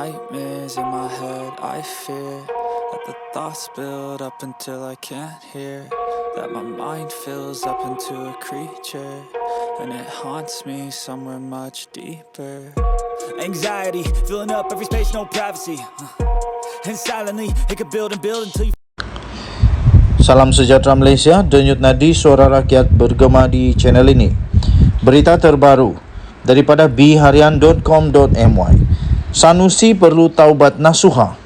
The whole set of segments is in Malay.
nightmares in my head, I fear that the thoughts build up until I can't hear, that my mind fills up into a creature, and it haunts me somewhere much deeper. Anxiety, filling up every space, no privacy, and silently, it could build and build until you... Salam sejahtera Malaysia, denyut nadi suara rakyat bergema di channel ini. Berita terbaru daripada bharian.com.my. Sanusi perlu taubat nasuha.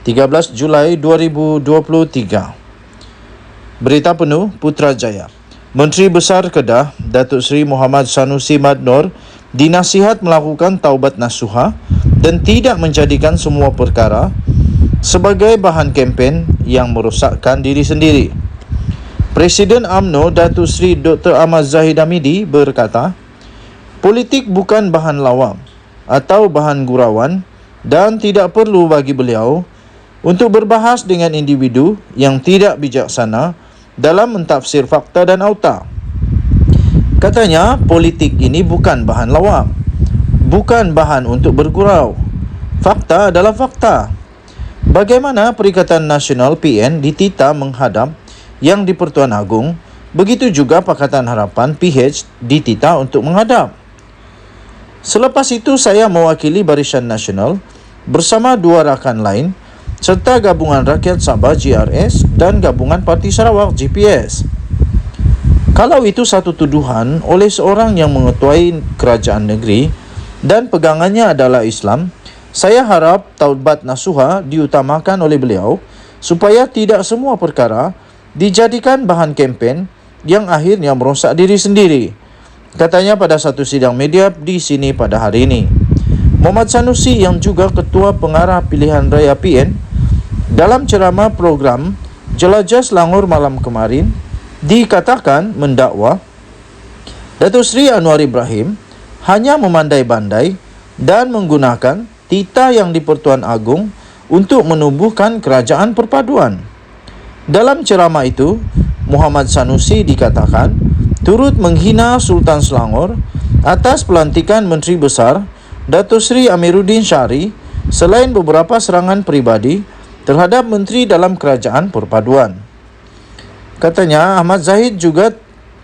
13 Julai 2023. Berita penuh Putrajaya. Menteri Besar Kedah Datuk Seri Muhammad Sanusi Mad Nor dinasihat melakukan taubat nasuha dan tidak menjadikan semua perkara sebagai bahan kempen yang merosakkan diri sendiri. Presiden UMNO Datuk Seri Dr. Ahmad Zahid Hamidi berkata, politik bukan bahan lawam atau bahan gurauan dan tidak perlu bagi beliau untuk berbahas dengan individu yang tidak bijaksana dalam mentafsir fakta dan auta. Katanya, politik ini bukan bahan lawam, bukan bahan untuk bergurau. Fakta adalah fakta. Bagaimana Perikatan Nasional PN ditita menghadap yang di Pertuan Agong, begitu juga Pakatan Harapan PH ditita untuk menghadap. Selepas itu saya mewakili Barisan Nasional bersama dua rakan lain serta Gabungan Rakyat Sabah GRS dan Gabungan Parti Sarawak GPS. Kalau itu satu tuduhan oleh seorang yang mengetuai kerajaan negeri dan pegangannya adalah Islam, saya harap taubat nasuha diutamakan oleh beliau supaya tidak semua perkara dijadikan bahan kempen yang akhirnya merosak diri sendiri. Katanya pada satu sidang media di sini pada hari ini. Muhammad Sanusi yang juga Ketua Pengarah Pilihan Raya PN dalam ceramah program Jelajah Selangor malam kemarin dikatakan mendakwa Datuk Seri Anwar Ibrahim hanya memandai-bandai dan menggunakan tita yang di Pertuan Agong untuk menubuhkan kerajaan perpaduan. Dalam ceramah itu, Muhammad Sanusi dikatakan turut menghina Sultan Selangor atas pelantikan Menteri Besar Datuk Seri Amiruddin Syari selain beberapa serangan peribadi terhadap menteri dalam kerajaan perpaduan. Katanya, Ahmad Zahid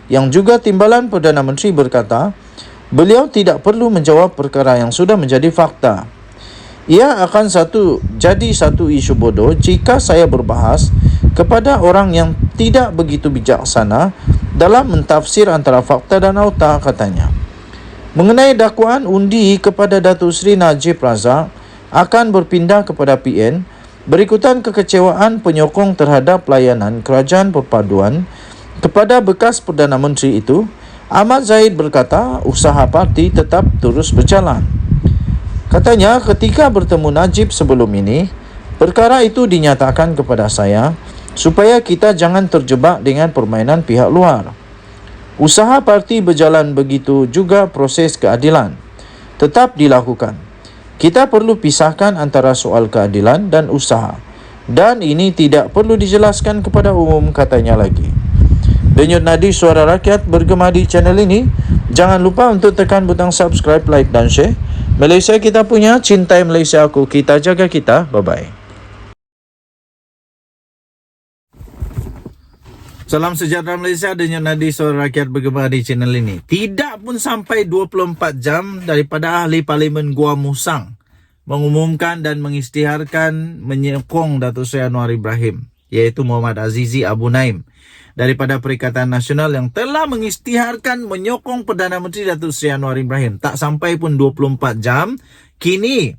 yang juga timbalan Perdana Menteri berkata, beliau tidak perlu menjawab perkara yang sudah menjadi fakta. Ia akan jadi satu isu bodoh jika saya berbahas kepada orang yang tidak begitu bijaksana dalam mentafsir antara fakta dan auta, katanya. Mengenai dakwaan undi kepada Datuk Seri Najib Razak akan berpindah kepada PN berikutan kekecewaan penyokong terhadap pelayanan kerajaan perpaduan kepada bekas Perdana Menteri itu, Ahmad Zahid berkata usaha parti tetap terus berjalan. Katanya ketika bertemu Najib sebelum ini, perkara itu dinyatakan kepada saya supaya kita jangan terjebak dengan permainan pihak luar. Usaha parti berjalan, begitu juga proses keadilan tetap dilakukan. Kita perlu pisahkan antara soal keadilan dan usaha, dan ini tidak perlu dijelaskan kepada umum, katanya lagi. Denyut nadi suara rakyat bergema di channel ini. Jangan lupa untuk tekan butang subscribe, like dan share. Malaysia kita punya, cintai Malaysia aku, kita jaga kita. Bye-bye. Salam sejahtera Malaysia, denyut nadi suara rakyat bergema di channel ini. Tidak pun sampai 24 jam daripada ahli parlimen Gua Musang mengumumkan dan mengisytiharkan menyokong Datuk Seri Anwar Ibrahim, iaitu Muhammad Azizi Abu Naim daripada Perikatan Nasional yang telah mengisytiharkan menyokong Perdana Menteri Datuk Seri Anwar Ibrahim. Tak sampai pun 24 jam, kini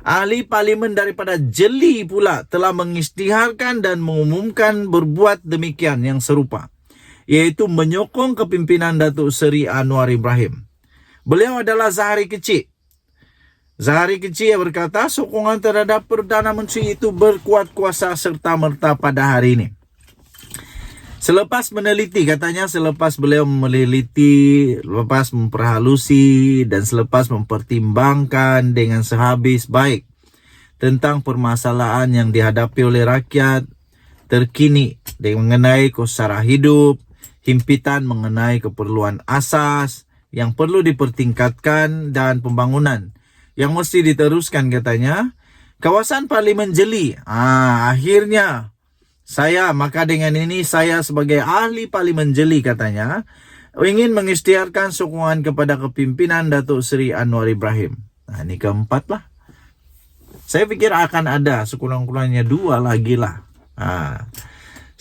ahli parlimen daripada Jeli pula telah mengisytiharkan dan mengumumkan berbuat demikian yang serupa, iaitu menyokong kepimpinan Datuk Seri Anwar Ibrahim. Beliau adalah Zahari Kecil. Zahari Kecil berkata sokongan terhadap Perdana Menteri itu berkuat kuasa serta-merta pada hari ini. Selepas meneliti, katanya selepas beliau meneliti, lepas memperhalusi dan selepas mempertimbangkan dengan sehabis baik tentang permasalahan yang dihadapi oleh rakyat terkini mengenai kos sara hidup, himpitan mengenai keperluan asas yang perlu dipertingkatkan dan pembangunan yang mesti diteruskan katanya. Kawasan Parlimen Jeli. Akhirnya maka dengan ini saya sebagai ahli Parlimen Jeli katanya ingin mengisytiharkan sokongan kepada kepimpinan Datuk Seri Anwar Ibrahim. Ini keempat lah. Saya pikir akan ada sekurang-kurangnya 2 lagi lah.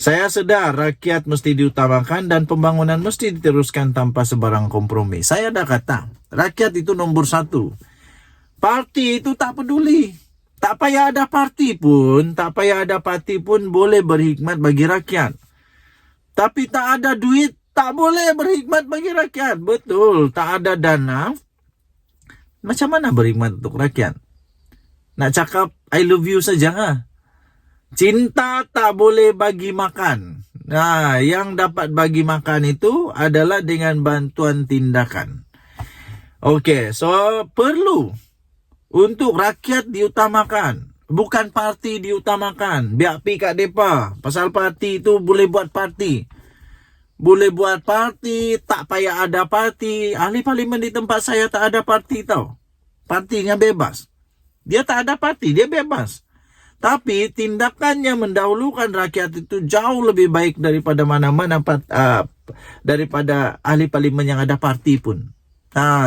Saya sedar rakyat mesti diutamakan dan pembangunan mesti diteruskan tanpa sebarang kompromi. Saya dah kata, rakyat itu nombor 1. Parti itu tak peduli. Tak payah ada parti pun, boleh berhikmat bagi rakyat. Tapi tak ada duit, tak boleh berhikmat bagi rakyat. Betul, tak ada dana. Macam mana berhikmat untuk rakyat? Nak cakap I love you saja. Cinta tak boleh bagi makan. Yang dapat bagi makan itu adalah dengan bantuan tindakan. Okey, so perlu untuk rakyat diutamakan. Bukan parti diutamakan. Biar pi kat depa. Pasal parti itu boleh buat parti. Tak payah ada parti. Ahli parlimen di tempat saya tak ada parti tau. Partinya bebas. Dia tak ada parti, dia bebas. Tapi tindakannya mendahulukan rakyat itu jauh lebih baik daripada mana-mana daripada ahli parlimen yang ada parti pun.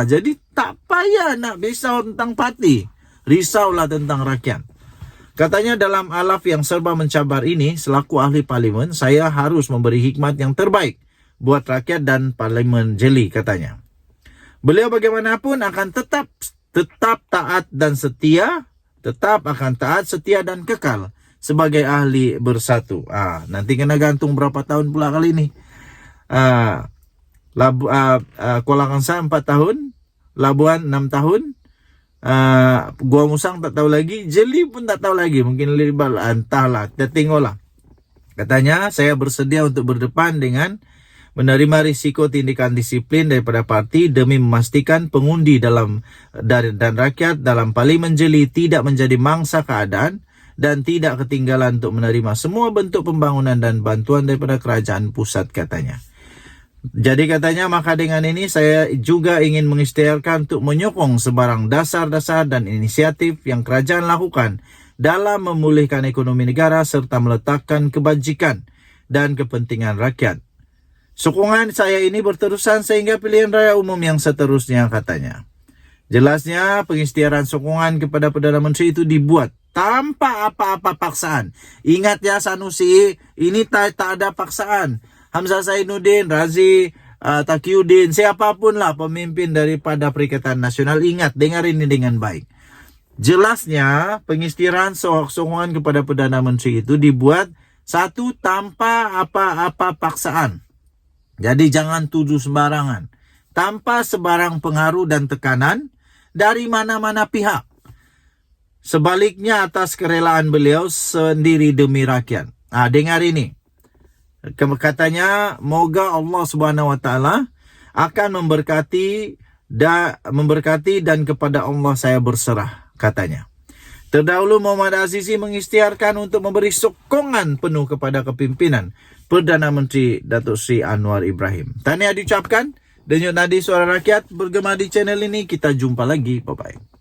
Jadi tak payah nak risau tentang parti. Risaulah tentang rakyat. Katanya dalam alaf yang serba mencabar ini, selaku ahli parlimen, saya harus memberi hikmat yang terbaik buat rakyat dan Parlimen Jeli katanya. Beliau bagaimanapun akan tetap taat dan setia, dan kekal sebagai ahli bersatu. Nanti kena gantung berapa tahun pula kali ini. Kuala Kangsar 4 tahun, Labuan 6 tahun, Gua Musang tak tahu lagi, Jeli pun tak tahu lagi, mungkin lebih entahlah, kita tengoklah. Katanya saya bersedia untuk berdepan dengan menerima risiko tindakan disiplin daripada parti demi memastikan pengundi dan rakyat dalam Parlimen Jeli tidak menjadi mangsa keadaan dan tidak ketinggalan untuk menerima semua bentuk pembangunan dan bantuan daripada kerajaan pusat katanya. Jadi katanya, maka dengan ini saya juga ingin mengisytiharkan untuk menyokong sebarang dasar-dasar dan inisiatif yang kerajaan lakukan dalam memulihkan ekonomi negara serta meletakkan kebajikan dan kepentingan rakyat. Sokongan saya ini berterusan sehingga pilihan raya umum yang seterusnya katanya. Jelasnya pengisytiharan sokongan kepada Perdana Menteri itu dibuat tanpa apa-apa paksaan. Ingat ya Sanusi, ini tak ada paksaan. Hamzah Zainuddin, Razi, Taqiyuddin, siapapun lah pemimpin daripada Perikatan Nasional, ingat, dengar ini dengan baik. Jelasnya pengisytiharan sokongan kepada Perdana Menteri itu dibuat satu tanpa apa-apa paksaan. Jadi jangan tuduh sembarangan. Tanpa sebarang pengaruh dan tekanan dari mana-mana pihak. Sebaliknya atas kerelaan beliau sendiri demi rakyat. Dengar ini. Katanya, moga Allah Subhanahu Wa Taala akan memberkati dan kepada Allah saya berserah, katanya. Terdahulu Muhammad Azizi mengisytiharkan untuk memberi sokongan penuh kepada kepimpinan Perdana Menteri Datuk Seri Anwar Ibrahim. Tahniah diucapkan. Denyut nadi suara rakyat bergema di channel ini. Kita jumpa lagi. Bye-bye.